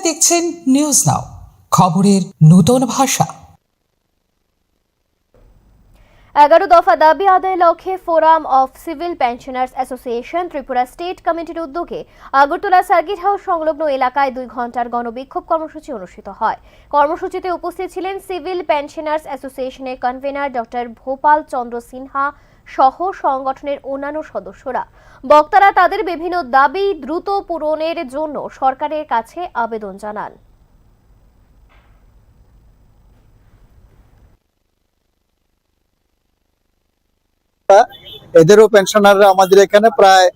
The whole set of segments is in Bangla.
দেখছেন নিউজ নাও, খবরের নতুন ভাষা। 11 দফা দাবি আদায় লক্ষ্যে forum of civil pensioners association Tripura state কমিটির উদ্যোগে আগরতলা সার্কিট হাউস সংলগ্ন এলাকায় 2 ঘণ্টার গণবিক্ষোভ কর্মসূচি অনুষ্ঠিত হয়। কর্মসূচিতে উপস্থিত ছিলেন সিভিল পেনশনার্স অ্যাসোসিয়েশনের কনভেনার ডক্টর ভোপাল চন্দ্র সিনহা সহ সংগঠনের অন্যান্য সদস্যরা। বক্তারা তাদের বিভিন্ন দাবি দ্রুত পূরণের জন্য সরকারের কাছে আবেদন জানান। এদেরও পেনশনাররা আমাদের এখানে প্রায়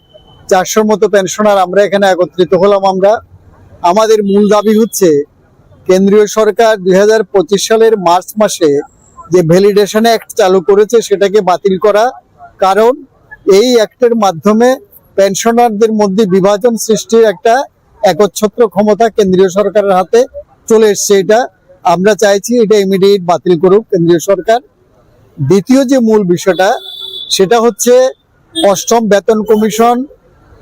400 মতো পেনশনার আমরা এখানে একত্রিত হলাম। আমাদের মূল দাবি হচ্ছে কেন্দ্রীয় সরকার 2025 সালের মার্চ মাসে যে ভ্যালিডেশন অ্যাক্ট চালু করেছে সেটাকে বাতিল করা। কারণ এই অ্যাক্টের মাধ্যমে পেনশনারদের মধ্যে বিভাজন সৃষ্টির একটা একচ্ছত্র ক্ষমতা কেন্দ্রীয় সরকারের হাতে চলে এসছে। এটা আমরা চাইছি এটা ইমিডিয়েট বাতিল করুক কেন্দ্রীয় সরকার। দ্বিতীয় যে মূল বিষয়টা সেটা হচ্ছে 8ম বেতন কমিশন,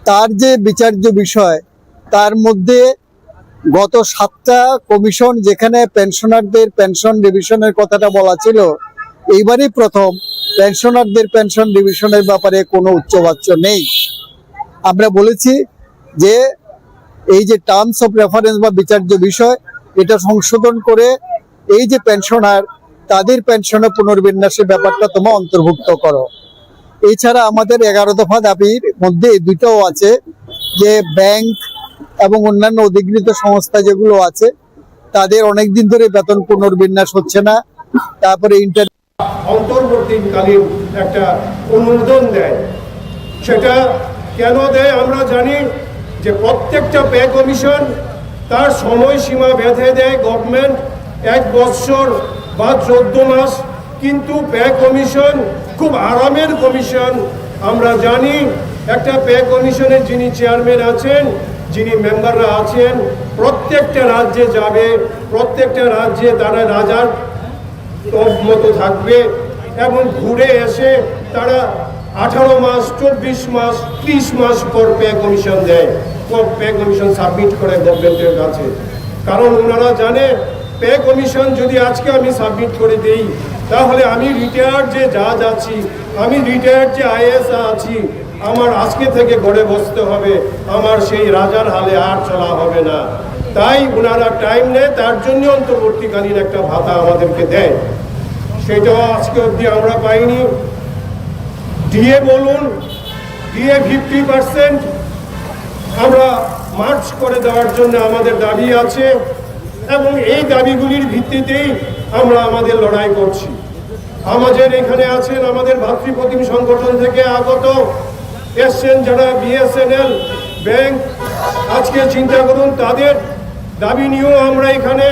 তার যে বিচার্য বিষয় তার মধ্যে গত 7টা কমিশন যেখানে পেনশনারদের পেনশন রিভিশনের কথাটা বলা ছিল, এইবারই প্রথম পেনশনারদের পেনশন রিভিশনের ব্যাপারে কোনো উচ্চবাচ্য নেই। আমরা বলেছি যে এই যে টার্মস অফ রেফারেন্স বা বিচার্য বিষয় এটা সংশোধন করে এই যে পেনশনার তাদের পেনশনে পুনর্বিন্যাসের ব্যাপারটা তোমরা অন্তর্ভুক্ত করো। এছাড়া আমাদের 11 দফা দাবির মধ্যে এই দুটোও আছে যে ব্যাংক এবং অন্যান্য অধিকৃত সংস্থা যেগুলো আছে তাদের অনেকদিন ধরে বেতন পুনর্বিন্যাস হচ্ছে না। তারপরে অন্তর্বর্তীকালীন একটা অনুমোদন দেয়। সেটা কেন দেয় আমরা জানি যে প্রত্যেকটা পে কমিশন তার সময়সীমা বেঁধে দেয় গভর্নমেন্ট 1 বছর বা 14 মাস, কিন্তু পে কমিশন খুব আরামের কমিশন। আমরা জানি একটা পে কমিশনের যিনি চেয়ারম্যান আছেন, যিনি মেম্বাররা আছেন, প্রত্যেকটা রাজ্যে যাবে, প্রত্যেকটা রাজ্যে তারা রাজার মতো থাকবে এবং ঘুরে এসে তারা 18 মাস 24 মাস 30 মাস পর পে কমিশন দেয়, পে কমিশন সাবমিট করে গভর্নমেন্টের কাছে। কারণ ওনারা জানে পে কমিশন যদি আজকে আমি সাবমিট করে দেই তাহলে আমি রিটায়ার্ড যে জাজ আছি, আমি রিটায়ার্ড যে আইএএস আছি, আমার আজকে থেকে ঘরে বসতে হবে, আমার সেই রাজার হালে আর চলা হবে না। তাই ওনারা টাইম নেয়, তার জন্য অন্তর্বর্তীকালীন একটা ভাতা আমাদেরকে দেয়। সেটাও আজকে অবধি আমরা পাইনি। ডিএ বলুন, ডিএ 50% আমরা মার্চ করে দেওয়ার জন্য আমাদের দাবি আছে এবং এই দাবিগুলির ভিত্তিতেই আমরা আমাদের লড়াই করছি। আমাদের এখানে আছেন আমাদের ভাতৃপ্রতিম সংগঠন থেকে আগত এসছেন যারা বিএসএনএল ব্যাংক। আজকে চিন্তা করুন তাদের দাবি নিয়েও আমরা এখানে